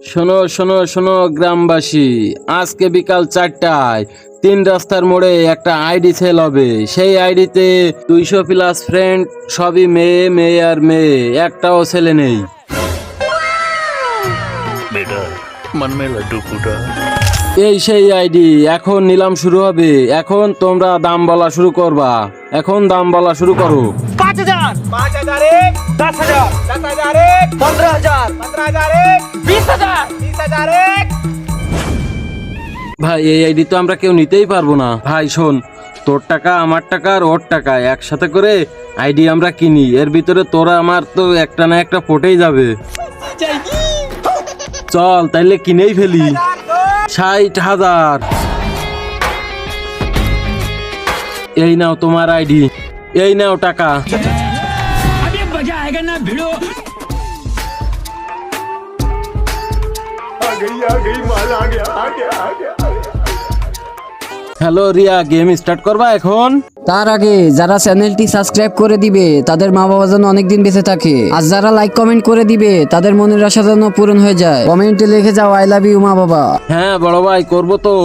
শোনো শোনো শোনো গ্রামবাসী, আজকে বিকাল 4টায় 3 রাস্তার মোড়ে একটা আইডি সেল হবে। সেই আইডিতে 200+ ফ্রেন্ড, সবই মেয়ে মেয়ে আর মেয়ে, একটাও ছেলে নেই। बेटा मन में लड्डू फूटा। এই সেই আইডি, এখন নিলাম শুরু হবে। এখন তোমরা দাম বলা শুরু করবা। এখন দাম বলা শুরু করো। 5,000 5,000 एक 10,000 10,000 एक 15,000 15,000 एक 20,000 20,000 एक। ভাই এই আইডি তো আমরা কেউ নিতেই পারবো না। ভাই শোন, তোর টাকা আমার টাকা আর ওর টাকা একসাথে করে আইডি আমরা কিনি। এর ভিতরে তোরা আমার তো একটা না একটা পটেই যাবে। চল তাইলে কিনেই ফেলি। 60,000। এই নাও তোমার আইডি, এই নাও টাকা। अभी मजा आएगा ना भिड़ो। হ্যালো রিয়া, গেম স্টার্ট করবা এখন? তার আগে যারা চ্যানেলটি সাবস্ক্রাইব করে দিবে তাদের মা বাবা যেন অনেকদিন বেঁচে থাকে, আর যারা লাইক কমেন্ট করে দিবে তাদের মনের আশা যেন পূরণ হয়ে যায়। কমেন্টে লিখে যাও আই লাভ ইউ মা বাবা। হ্যাঁ বড় ভাই, করবো তো।